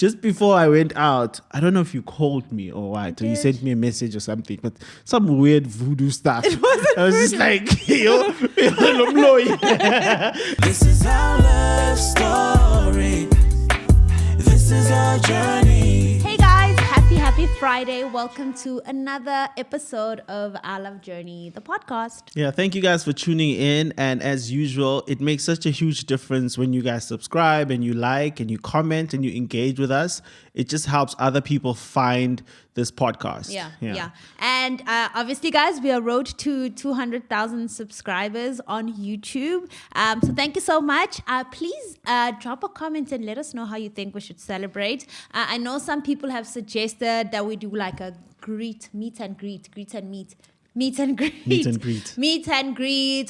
just before I went out, I don't know if you called me or what, or you sent me a message or something, but some weird voodoo stuff. I was just like, yo, This is our love story. This is our journey. Hey guys, happy Friday. Welcome to another episode of Our Love Journey, the podcast. Yeah, thank you guys for tuning in. And as usual, it makes such a huge difference when you guys subscribe and you like and you comment and you engage with us. It just helps other people find this podcast. Yeah. And obviously, guys, we are road to 200,000 subscribers on YouTube. So thank you so much. Please drop a comment and let us know how you think we should celebrate. I know some people have suggested that we do like a meet and greet,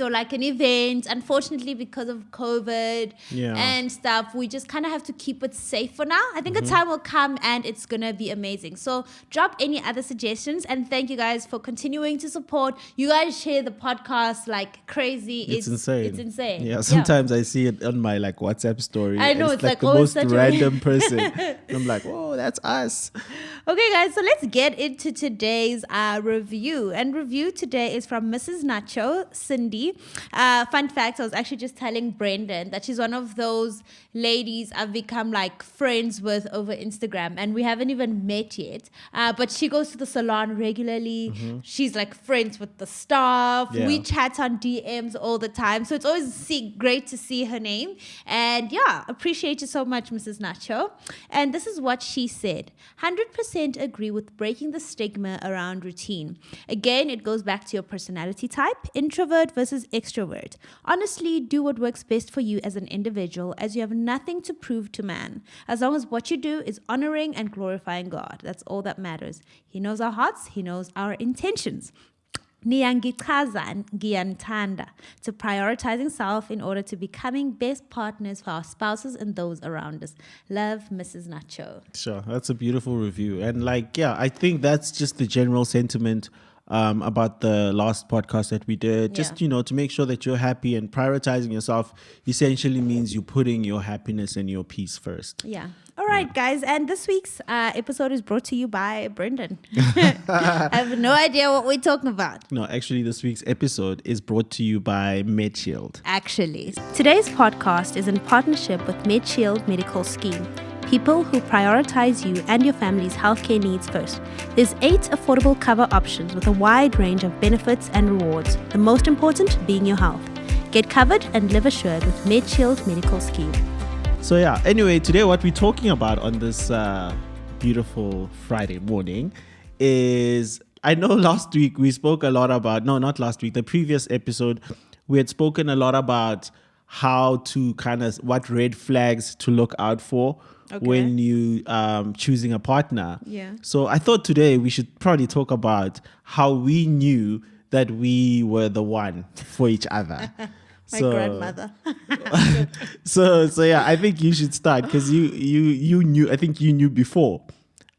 or like an event. Unfortunately, because of COVID and stuff, we just kind of have to keep it safe for now. I think a time will come and it's gonna be amazing. So drop any other suggestions, and thank you guys for continuing to support. You guys share the podcast like crazy. It's insane. It's insane. Yeah, sometimes I see it on my like WhatsApp story. I know, it's like the most random person. I'm like, whoa, that's us. Okay, guys, so let's get into today's review. And review today is from Mrs. Nacho, Cindy. Fun fact, I was actually just telling Brendan that she's one of those ladies I've become like friends with over Instagram, and we haven't even met yet. But she goes to the salon regularly. She's like friends with the staff. Yeah. We chat on DMs all the time. So it's always great to see her name. And yeah, appreciate you so much, Mrs. Nacho. And this is what she said. 100% agree with breaking the stigma around routine. Again, it goes back to your personality type, introvert versus extrovert. Honestly, do what works best for you as an individual, as you have nothing to prove to man. As long as what you do is honoring and glorifying God, that's all that matters. He knows our hearts, He knows our intentions. Niyangichaza ngiyantanda, to prioritizing self in order to becoming best partners for our spouses and those around us. Love, Mrs. Nacho. Sure, that's a beautiful review. And like, yeah, I think that's just the general sentiment about the last podcast that we did. Just, to make sure that you're happy, and prioritizing yourself essentially means you're putting your happiness and your peace first. Yeah. All right, guys. And this week's episode is brought to you by Brendan. I have no idea what we're talking about. No, actually, this week's episode is brought to you by MedShield. Actually, today's podcast is in partnership with MedShield Medical Scheme. People who prioritize you and your family's healthcare needs first. There's 8 affordable cover options with a wide range of benefits and rewards, the most important being your health. Get covered and live assured with MedShield Medical Scheme. So yeah, anyway, today what we're talking about on this beautiful Friday morning is, I know last week we spoke a lot about, no, not last week, the previous episode, we had spoken a lot about how to what red flags to look out for when you choosing a partner. Yeah. So I thought today we should probably talk about how we knew that we were the one for each other. My grandmother. So yeah, I think you should start, because you knew. I think you knew before.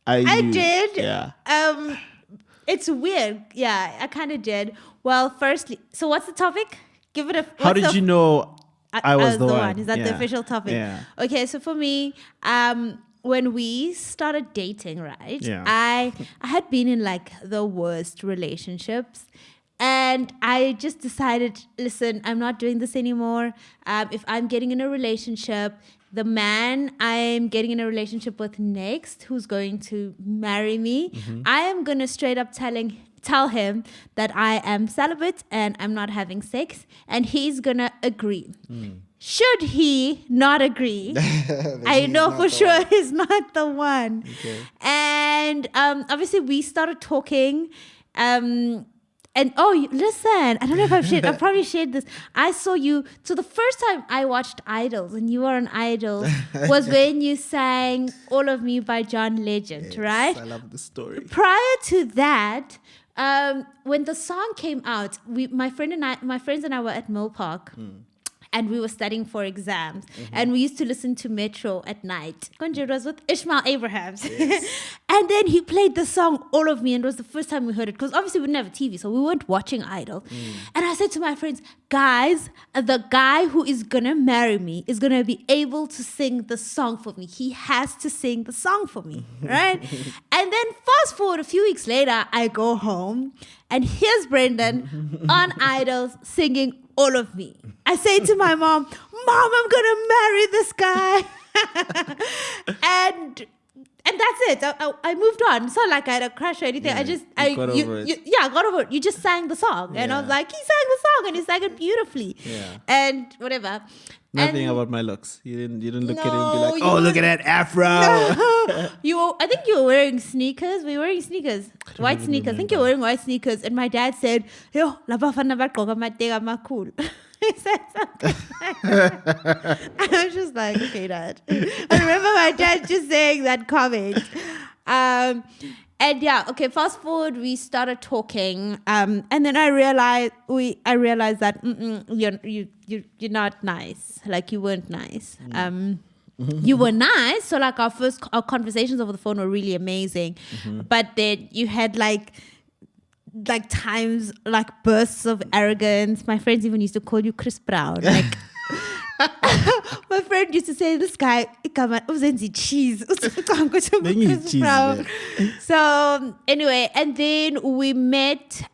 I did. Yeah. It's weird. Yeah, I kind of did. Well, firstly, so what's the topic? Give it a. How did you know I was the one? Is that the official topic? Yeah. Okay, so for me, when we started dating, right? Yeah. I had been in like the worst relationships. And I just decided, listen, I'm not doing this anymore. If I'm getting in a relationship, the man I'm getting in a relationship with next, who's going to marry me, I am going to straight up tell him that I am celibate and I'm not having sex. And he's going to agree. Should he not agree, I know for sure he's not the one. Okay. And obviously we started talking. And listen, I don't know if I've probably shared this. I saw you. So the first time I watched Idols, and you were on Idols, was when you sang All of Me by John Legend, right? I love the story. Prior to that, when the song came out, my friends and I were at Mill Park. And we were studying for exams. And we used to listen to Metro at night. It was with Ishmael Abrahams. Yes. And then he played the song All of Me, and it was the first time we heard it, because obviously we didn't have a TV, so we weren't watching Idol. And I said to my friends, guys, the guy who is gonna marry me is gonna be able to sing the song for me. He has to sing the song for me, right? And then fast forward a few weeks later, I go home, and here's Brendan on Idols singing All of Me. I say to my mom, Mom, I'm gonna marry this guy. And that's it. I moved on. It's not like I had a crush or anything. I got over it. I got over it. You just sang the song. And I was like, he sang the song and he sang it beautifully. Yeah. And whatever. Nothing about my looks. You didn't look at him and be like, oh, look at that afro. I think you were wearing sneakers. We were wearing sneakers. White sneakers. I think you were wearing white sneakers. And my dad said, yo, la bafana bagqoka amateka amakhulu. He said something like that. And I was just like, okay, Dad. I remember my dad just saying that comment. And yeah, okay, fast forward, we started talking. And then I realized that you're not nice. Like, you weren't nice. You were nice. So like our conversations over the phone were really amazing. But then you had like times, like bursts of arrogance. My friends even used to call you Chris Brown. Like my friend used to say, this guy, cheese. Chris Brown. So anyway, and then we met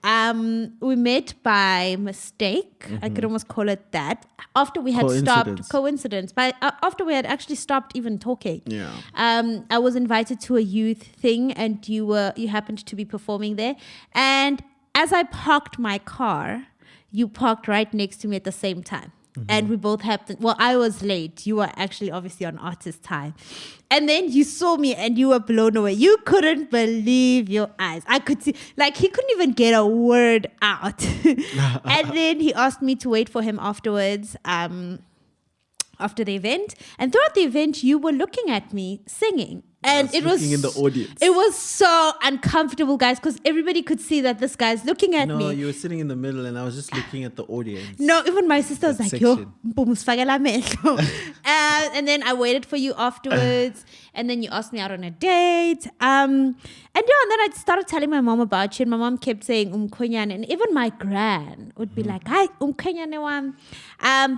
by mistake. I could almost call it that. After we had stopped, coincidence, but after we had actually stopped even talking. Yeah. I was invited to a youth thing, and you happened to be performing there. And as I parked my car, you parked right next to me at the same time. And we both happened. Well, I was late. You were actually obviously on artist time. And then you saw me and you were blown away. You couldn't believe your eyes. I could see, like, he couldn't even get a word out. And then he asked me to wait for him afterwards, after the event. And throughout the event, you were looking at me singing. And it was in the audience. It was so uncomfortable, guys, because everybody could see that this guy's looking at me. No, you were sitting in the middle, and I was just looking at the audience. No, even my sister was like, "Yo, section. and then I waited for you afterwards, and then you asked me out on a date. And then I started telling my mom about you, and my mom kept saying Umkhwenyane, and even my gran would be like, "Hi, Umkhwenyane wam."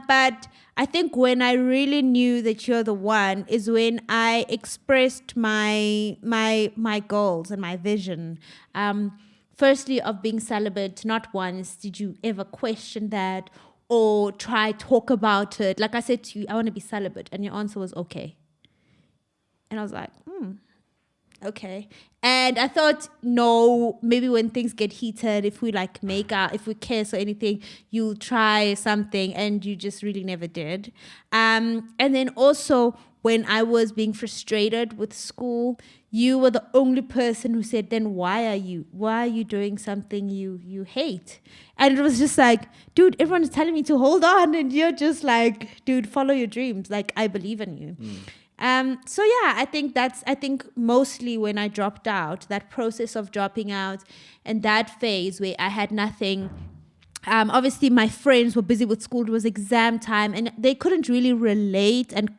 But I think when I really knew that you're the one is when I expressed my goals and my vision. Firstly, of being celibate. Not once did you ever question that or talk about it. Like I said to you, I want to be celibate, and your answer was okay. And I was like, okay. And I thought, no, maybe when things get heated, if we like make out, if we kiss or anything, you'll try something, and you just really never did. And then also when I was being frustrated with school, you were the only person who said, then why are you doing something you hate? And it was just like, dude, everyone's telling me to hold on, and you're just like, dude, follow your dreams. Like, I believe in you. So yeah, I think mostly when I dropped out, that process of dropping out and that phase where I had nothing. Obviously my friends were busy with school. It was exam time, and they couldn't really relate, and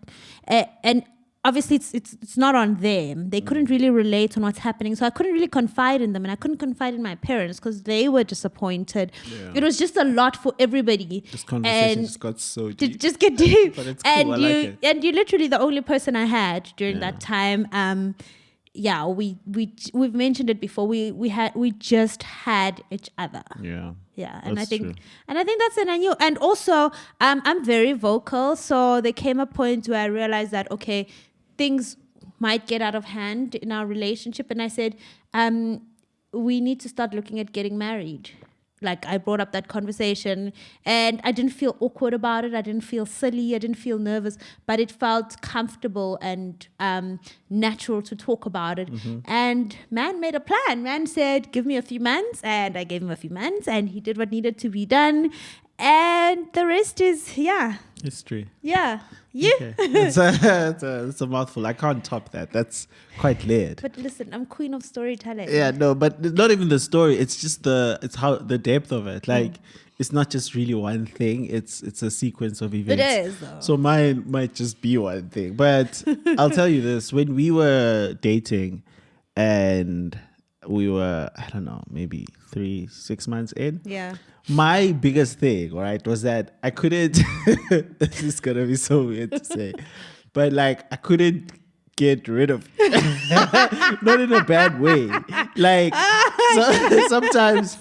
obviously it's not on them. They couldn't really relate on what's happening, so I couldn't really confide in them, and I couldn't confide in my parents because they were disappointed. Yeah. It was just a lot for everybody. This conversation just got so deep. Just get deep. But it's cool. I like it. And you're literally the only person I had during that time. We've mentioned it before. We just had each other. Yeah, and I think true. That's it. I knew, and also I'm very vocal, so there came a point where I realized that okay, things might get out of hand in our relationship, and I said we need to start looking at getting married. Like, I brought up that conversation, and I didn't feel awkward about it. I didn't feel silly. I didn't feel nervous, but it felt comfortable and natural to talk about it. And man made a plan. Man said, give me a few months, and I gave him a few months, and he did what needed to be done. And the rest is, history. Yeah. You. Okay. It's a mouthful. I can't top that. That's quite layered. But listen, I'm queen of storytelling. Yeah, no, but not even the story. It's just the depth of it. Like, it's not just really one thing. It's a sequence of events. It is, though. So mine might just be one thing. But I'll tell you this: when we were dating, and we were, I don't know, maybe 6 months in. Yeah. My biggest thing, right, was that I couldn't. This is gonna be so weird to say, but like I couldn't get rid of not in a bad way. Like sometimes,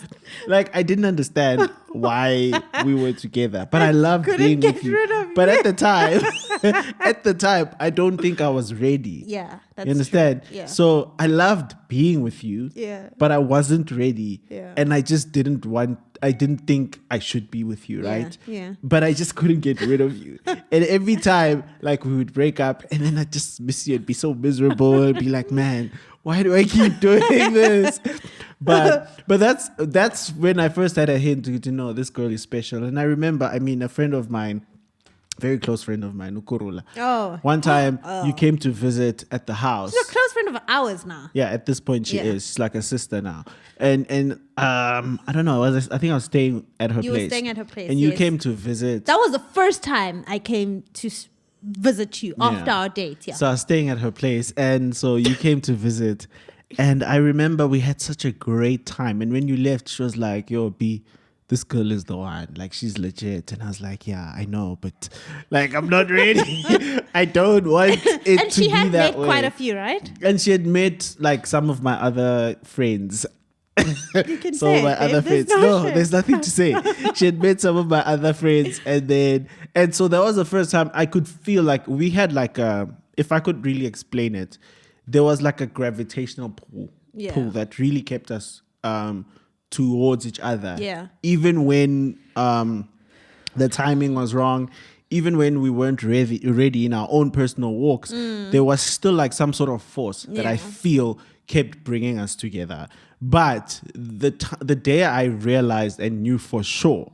like I didn't understand why we were together, but I loved being with you. But at the time, I don't think I was ready. Yeah. That's You understand? True. Yeah. So I loved being with you, Yeah. but I wasn't ready. Yeah. And I just I didn't think I should be with you, right? Yeah. But I just couldn't get rid of you. And every time, like, we would break up and then I'd just miss you. I'd be so miserable. I'd be like, man, why do I keep doing this? But that's when I first had a hint to know this girl is special. And I remember, a friend of mine, very close friend of mine, Ukurula. Oh. One time you came to visit at the house. She's a close friend of ours now. Yeah, at this point she Yeah. is. She's like a sister now. And I don't know. I think I was staying at her You place. were staying at her place, and you yes. came to visit. That was the first time I came to visit you after Yeah. our date. Yeah. So I was staying at her place, and so you came to visit. And I remember we had such a great time. And when you left, she was like, "Yo, B, this girl is the one. Like, she's legit." And I was like, "Yeah, I know, but like, I'm not ready. I don't want it And to she be had that met way." quite a few, right? And she had met like some of my other friends. You can So say my it, babe. other There's friends. no No, shame. there's nothing to say. She had met some of my other friends, and so that was the first time I could feel like we had like if I could really explain it, there was like a gravitational pull that really kept us towards each other. Yeah. Even when the timing was wrong, even when we weren't ready in our own personal walks, there was still like some sort of force that I Yeah. feel kept bringing us together. But the day I realized and knew for sure,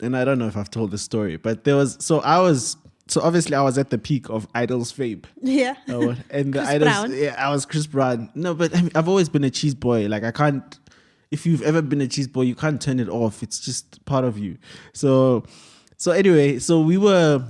and I don't know if I've told the story, but obviously I was at the peak of Idol's fame. Yeah. And the Chris Idols, Brown. yeah, I was Chris Brown. No, but I've always been a cheese boy. Like I can't, if you've ever been a cheese boy, you can't turn it off. It's just part of you. So anyway, so we were,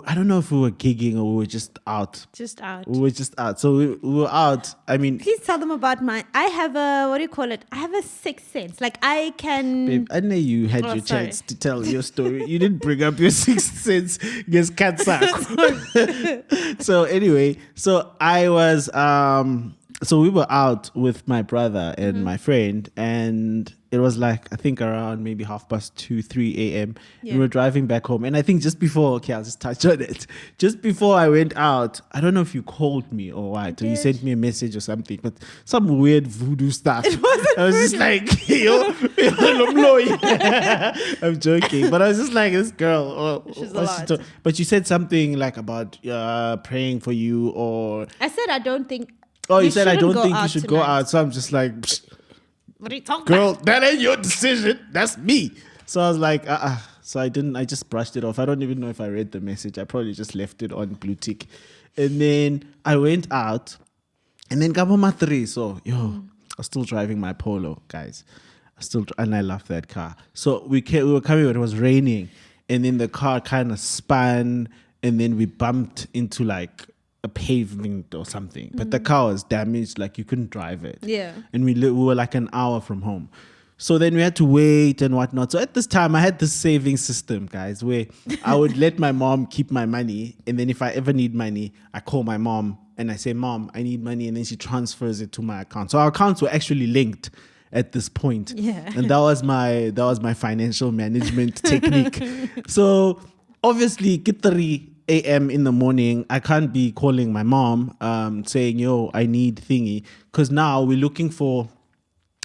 I don't know if we were gigging or we were just out. Just out. We were just out. So we were out. Please tell them about I have a, what do you call it? I have a sixth sense. Like I can. Babe, I know you had Oh, your sorry. chance to tell your story. You didn't bring up your sixth sense against cancer. So anyway, so I was so we were out with my brother and my friend, and it was like I think around maybe 2:30, 3 a.m. Yeah. We were driving back home, and I think just before, okay, I'll just touch on it. Just before I went out, I don't know if you called me or what, or you did. sent me a message or something, but some weird voodoo stuff. I was just like, yo, I'm joking, but I was just like, this girl. She's a what's she lot. but you said something like about praying for you, or I said I don't think. you we said I shouldn't don't go think you out should go tonight. out. So I'm just like, psst, What are you talking girl, about? that ain't your decision. That's me. So I was like, So I just brushed it off. I don't even know if I read the message. I probably just left it on blue tick. And then I went out, and then Gaboma 3. So, I was still driving my Polo, guys. And I love that car. So we were coming, it was raining, and then the car kind of spun, and then we bumped into like a pavement or something. But the car was damaged, like you couldn't drive it. Yeah. And we were like an hour from home. So then we had to wait and whatnot. So at this time, I had this saving system, guys, where I would let my mom keep my money. And then if I ever need money, I call my mom and I say, Mom, I need money. And then she transfers it to my account. So our accounts were actually linked at this point. Yeah. And that was my financial management technique. So obviously, get 3 a.m. in the morning, I can't be calling my mom saying, yo, I need thingy. Because now we're looking for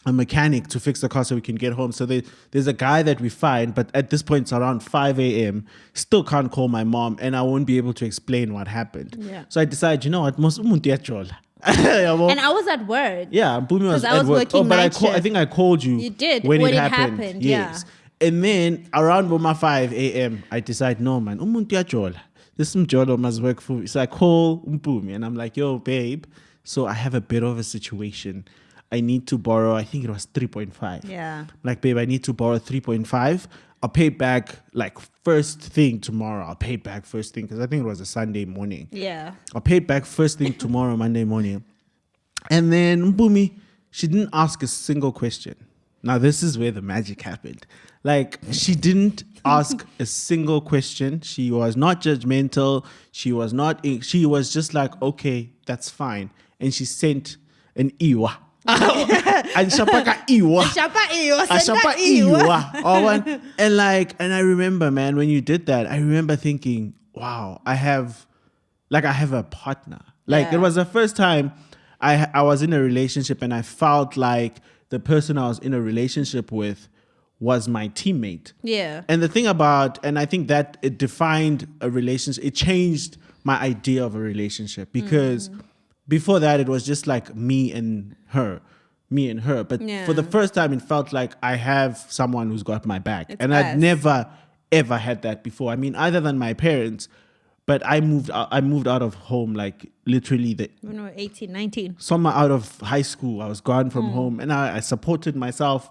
a mechanic to fix the car so we can get home. So there's a guy that we find, but at this point it's around 5 a.m. Still can't call my mom, and I won't be able to explain what happened. Yeah. So I decided, you know what, most umuntu uyajola. And I was at work. Yeah, Mpoomy was 'Cause I at was work. working but night I shift. think I called you. You did, when when it it happened. happened, Yes. yeah. And then around 5 a.m. I decide, no man, umuntu uyajola. This mjolo must work for me. So I call Mpoomy and I'm like, yo, babe. So I have a bit of a situation. I need to borrow, I think it was 3.5. Yeah. Like, babe, I need to borrow 3.5. I'll pay it back like first thing tomorrow. I'll pay it back first thing because I think it was a Sunday morning. Yeah. I'll pay it back first thing tomorrow, Monday morning. And then Mpoomy, she didn't ask a single question. Now this is where the magic happened. Like, she didn't ask a single question. She was not judgmental. She was not. She was just like, okay, that's fine. And she sent an iwa. And shapaka iwa. Ashapa iwa. And I remember, man, when you did that, I remember thinking, wow, I have a partner. Like, it was the first time I was in a relationship and I felt like the person I was in a relationship with was my teammate. Yeah. And the thing about, and I think that it defined a relationship, it changed my idea of a relationship, because before that it was just like me and her. But for the first time, it felt like I have someone who's got my back. It's and I'd us. never, ever had that before. I mean, other than my parents, but I moved out of home, like literally When we were 18, 19. summer out of high school. I was gone from home, and I supported myself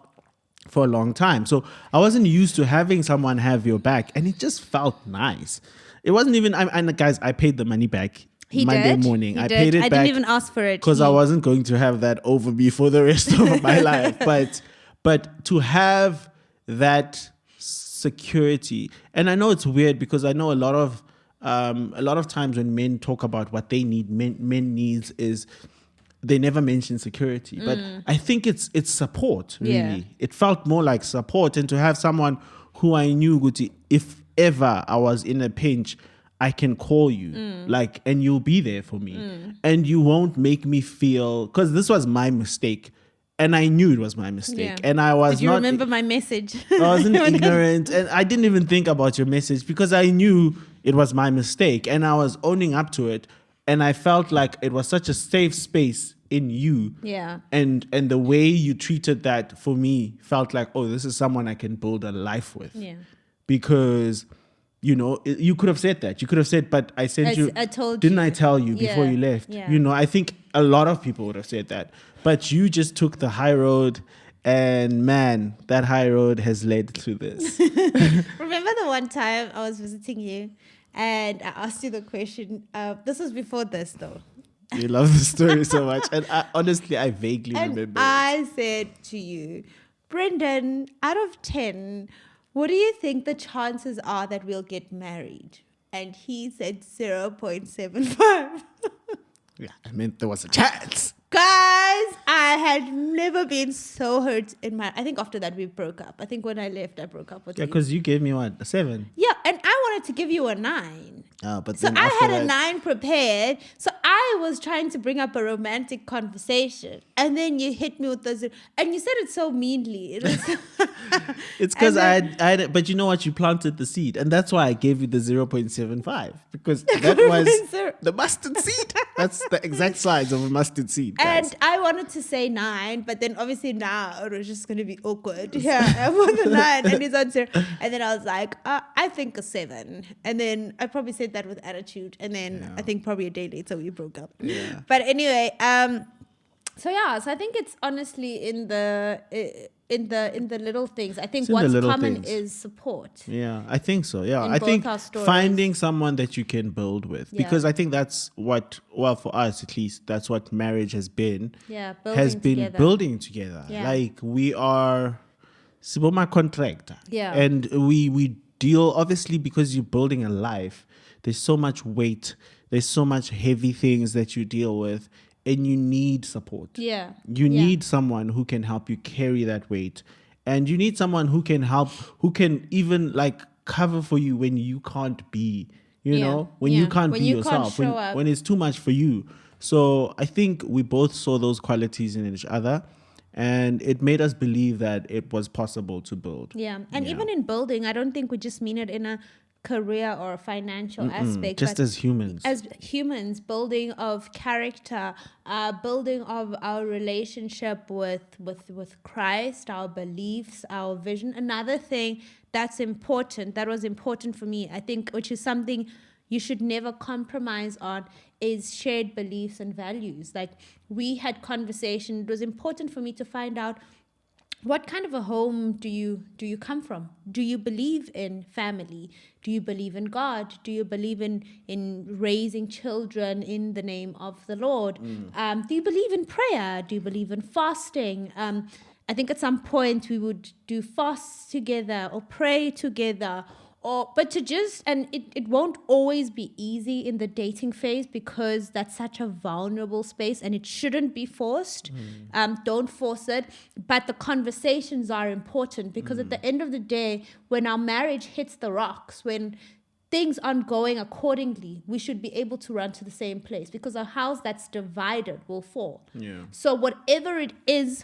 for a long time. So I wasn't used to having someone have your back, and it just felt nice. It wasn't even, and guys, I paid the money back He Monday did. morning. He I did. paid it I back didn't even ask for it. because I wasn't going to have that over me for the rest of my life. But to have that security, and I know it's weird because I know a lot of times when men talk about what they need, men needs is, they never mention security. But I think it's support, really. Yeah. It felt more like support, and to have someone who I knew, Guti, if ever I was in a pinch, I can call you, like, and you'll be there for me, and you won't make me feel, because this was my mistake, and I knew it was my mistake, Yeah. and I was Did you not. remember my message? I wasn't ignorant, and I didn't even think about your message because I knew it was my mistake, and I was owning up to it, and I felt like it was such a safe space in you. Yeah. And the way you treated that for me felt like, oh, this is someone I can build a life with. Yeah. Because, you could have said that. You could have said, but I sent you. I told Didn't you. I tell you before Yeah. you left? Yeah. I think a lot of people would have said that. But you just took the high road, and man, that high road has led to this. Remember the one time I was visiting you and I asked you the question? This was before this, though. You love the story so much. And honestly, I vaguely And remember it. I said to you, Brendan, out of 10, what do you think the chances are that we'll get married? And he said 0.75. Yeah, I meant there was a chance. Guys, I had never been so hurt in my... I think after that we broke up. I think when I left, I broke up with Yeah, you. because you gave me what? A 7. Yeah, and I wanted to give you a 9. But So then I after had that, a 9 prepared. So I was trying to bring up a romantic conversation. And then you hit me with the 0. And you said it so meanly. It was It's because And I had, but you know what? You planted the seed. And that's why I gave you the 0.75. Because that was Zero. the mustard seed. That's the exact size of a mustard seed, guys. And I wanted to say 9, but then obviously now it was just going to be awkward. Yeah, I'm on the 9 and he's on 0. And then I was like, I think a 7. And then I probably said that with attitude. And then I think probably a day later we broke up. Yeah. But anyway, so I think it's honestly in the little things. I think It's in the what's little common things. is support. Yeah, I think so. Yeah, In I both think our stories. finding someone that you can build with, Yeah. because I think that's what, well, for us at least, that's what marriage has been. Yeah, has building been together. building together. Yeah. Like, we are Siboma contractor. Yeah. And we deal, obviously, because you're building a life, there's so much weight, there's so much heavy things that you deal with, and you need support. Yeah. You Yeah. need someone who can help you carry that weight. And you need someone who can help, who can even like cover for you when you can't be, you Yeah. know, when Yeah. you can't When be you can't yourself, show up. when it's too much for you. So I think we both saw those qualities in each other, and it made us believe that it was possible to build. Yeah. And Yeah. even in building, I don't think we just mean it in a career or a financial aspect. Just but as humans. as humans, building of character, building of our relationship with Christ, our beliefs, our vision. Another thing that was important for me, I think, which is something you should never compromise on, is shared beliefs and values. Like, we had conversation. It was important for me to find out what kind of a home do you come from? Do you believe in family? Do you believe in God? Do you believe in raising children in the name of the Lord? Do you believe in prayer? Do you believe in fasting? I think at some point we would do fasts together or pray together, but to just, and it won't always be easy in the dating phase because that's such a vulnerable space and it shouldn't be forced. Don't force it, but the conversations are important because at the end of the day, when our marriage hits the rocks, when things aren't going accordingly, we should be able to run to the same place, because a house that's divided will fall. Yeah. So whatever it is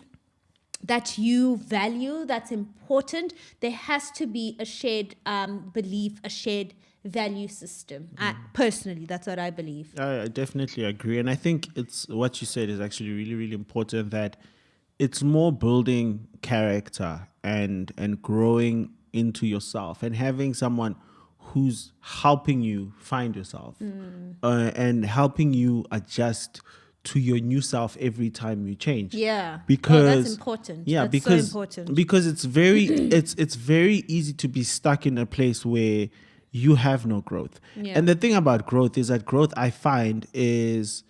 that you value, that's important, there has to be a shared belief, a shared value system. Personally, that's what I believe. I definitely agree. And I think it's what you said is actually really, really important, that it's more building character and growing into yourself and having someone who's helping you find yourself and helping you adjust to your new self every time you change. Yeah. Because that's important. Yeah, that's because so important. because it's very it's very easy to be stuck in a place where you have no growth. Yeah. And the thing about growth is that growth, I find, is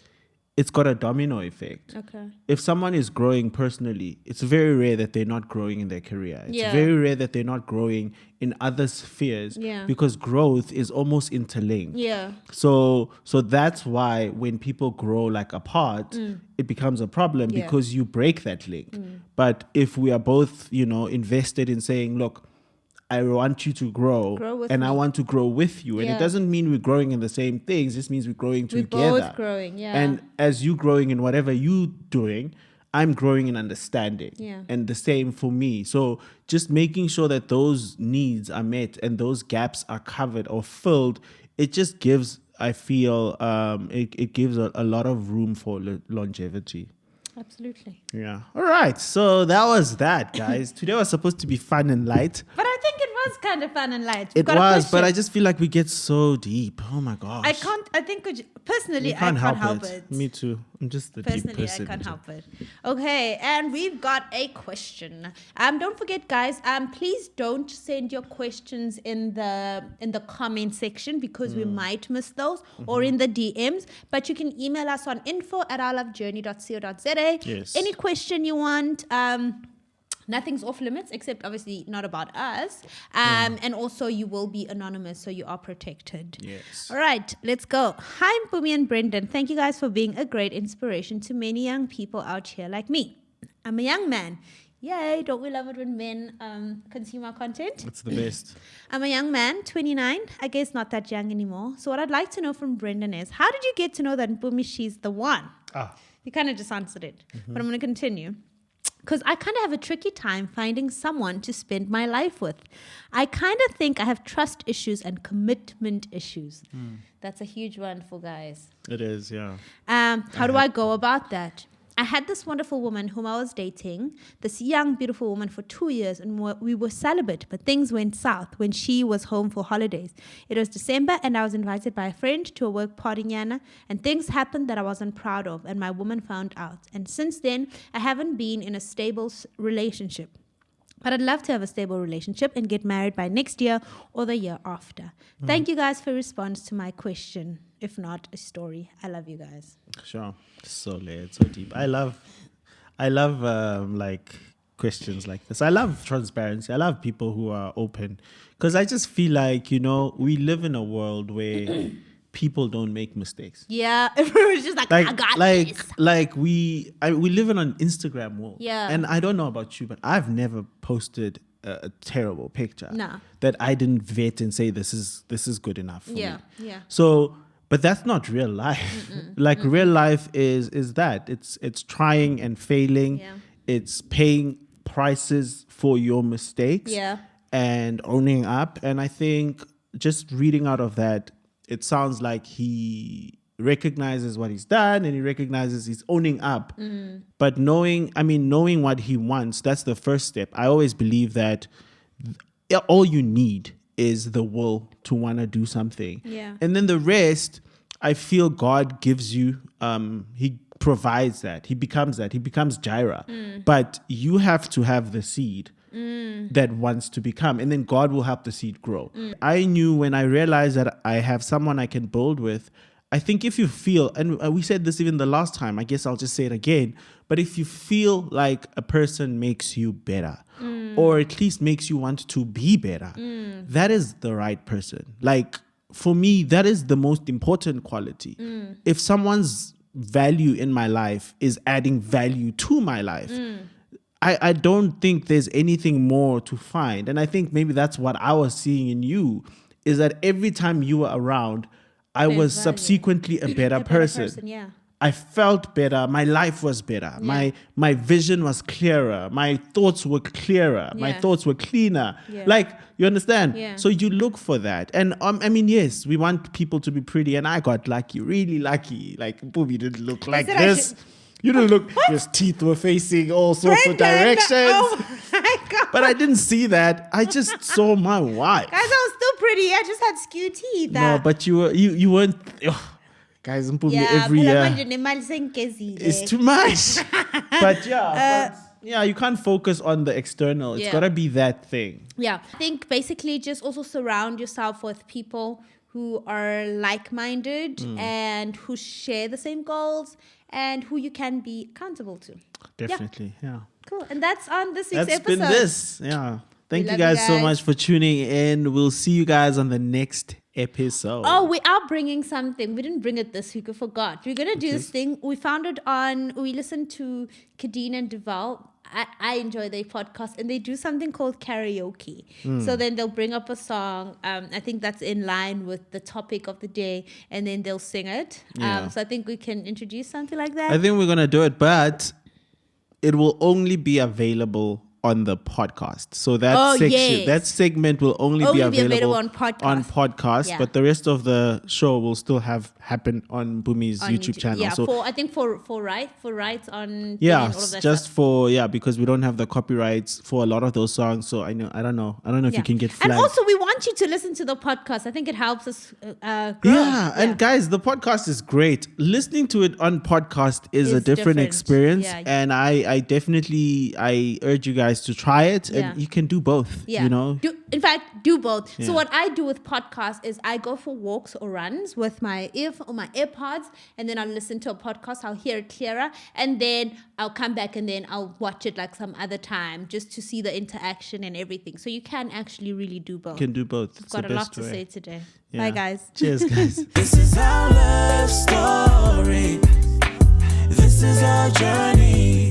it's got a domino effect. Okay. If someone is growing personally, it's very rare that they're not growing in their career. It's Yeah. very rare that they're not growing in other spheres, Yeah. because growth is almost interlinked. Yeah. So that's why when people grow like apart, it becomes a problem, Yeah. because you break that link. But if we are both, invested in saying, look, I want you to grow with and I me. want to grow with you. And Yeah. it doesn't mean we're growing in the same things. It just means we're growing We're together. both growing, yeah. And as you growing in whatever you doing, I'm growing in understanding. Yeah. And the same for me. So just making sure that those needs are met and those gaps are covered or filled, it just gives, I feel, it gives a lot of room for longevity. Absolutely. Yeah. All right. So that was that, guys. Today was supposed to be fun and light. But I think it was kind of fun and light. We've It got a was, but question. I just feel like we get so deep. Oh my gosh. I think personally, You I can't can't help it. Me too. I'm just the deep Personally, person. I can't help it. Okay, and we've got a question. Don't forget, guys. Please don't send your questions in the comment section, because we might miss those, or in the DMs. But you can email us on info@ourlovejourney.co.za. Yes. Any question you want. Nothing's off limits, except obviously not about us. And also you will be anonymous, so you are protected. Yes. All right, let's go. Hi, Mpoomy and Brendan. Thank you guys for being a great inspiration to many young people out here like me. I'm a young man. Yay, don't we love it when men consume our content? It's the best. I'm a young man, 29. I guess not that young anymore. So what I'd like to know from Brendan is, how did you get to know that Mpoomy, she's the one? You kind of just answered it, but I'm going to continue. Because I kind of have a tricky time finding someone to spend my life with. I kind of think I have trust issues and commitment issues. That's a huge one for guys. It is, yeah. How do I go about that? I had this wonderful woman whom I was dating, this young, beautiful woman, for 2 years, and we were celibate, but things went south when she was home for holidays. It was December, and I was invited by a friend to a work party, Yana, and things happened that I wasn't proud of, and my woman found out. And since then, I haven't been in a stable relationship. But I'd love to have a stable relationship and get married by next year or the year after. Thank you guys for your response to my question. If not, a story. I love you guys. Sure. So layered, so deep. I love like questions like this. I love transparency. I love people who are open, because I just feel like, we live in a world where people don't make mistakes. Yeah, everyone's just like I got this. We live in an Instagram world. Yeah. And I don't know about you, but I've never posted a terrible picture. No. That I didn't vet and say this is good enough for me. Yeah. So, but that's not real life. Real life is that it's trying and failing. Yeah. It's paying prices for your mistakes. Yeah. And owning up. And I think just reading out of that, it sounds like he recognizes what he's done and he recognizes he's owning up. But knowing what he wants, that's the first step. I always believe that all you need is the will to want to do something. Yeah. And then the rest, I feel God gives you, he provides that. He becomes that. He becomes Jireh. But you have to have the seed that wants to become, and then God will help the seed grow. I knew when I realized that I have someone I can build with. I think if you feel, and we said this even the last time, I guess I'll just say it again, but if you feel like a person makes you better, or at least makes you want to be better, that is the right person. Like, for me, that is the most important quality. If someone's value in my life is adding value to my life, I don't think there's anything more to find. And I think maybe that's what I was seeing in you, is that every time you were around, I was value. subsequently a better person. Yeah. I felt better. My life was better. My vision was clearer. My thoughts were clearer. My Yeah. thoughts were cleaner. Yeah. Like, you understand? Yeah. So you look for that. And I mean, yes, we want people to be pretty. And I got lucky, really lucky. Like, Mpoomy didn't look like said I this. should- You didn't look, his teeth were facing all sorts of Brendan, directions. oh my God. But I didn't see that. I just saw my wife. Guys, I was still pretty. I just had skewed teeth. No, but you weren't. Ugh. Guys, Mpoomy every year. It's too much. But yeah, you can't focus on the external. It's Yeah. gotta be that thing. Yeah, I think basically just also surround yourself with people who are like-minded and who share the same goals and who you can be accountable to. Definitely, yeah. Cool. And that's on this week's That's episode. been this. Yeah. Thank you love you guys so guys. much for tuning in. We'll see you guys on the next episode. Oh, we are bringing something. We didn't bring it this week. I forgot. We're going to do this thing. We found it we listened to Kadeen and Duval. I enjoy their podcast, and they do something called karaoke. So then they'll bring up a song. I think that's in line with the topic of the day, and then they'll sing it. Yeah. So I think we can introduce something like that. I think we're gonna do it, but it will only be available on the podcast. So that yes. that segment will only be available on podcast. Yeah. but the rest of the show will still happen on Mpoomy's YouTube channel. Yeah, so for rights on all of that just stuff. because we don't have the copyrights for a lot of those songs. So I don't know if you can get flagged. And also, we want you to listen to the podcast. I think it helps us grow. Yeah, and guys, the podcast is great. Listening to it on podcast is a different experience, Yeah. and I definitely urge you guys to try it, Yeah. and you can do both. Yeah. You know, In fact, do both. Yeah. So what I do with podcasts is I go for walks or runs with my AirPods, and then I'll listen to a podcast. I'll hear it clearer, and then I'll come back and then I'll watch it like some other time just to see the interaction and everything. So you can actually really do both. you can do both. It's Got the a best lot to way. say today. Yeah. Bye, guys. Cheers, guys. This is our love story. This is our journey.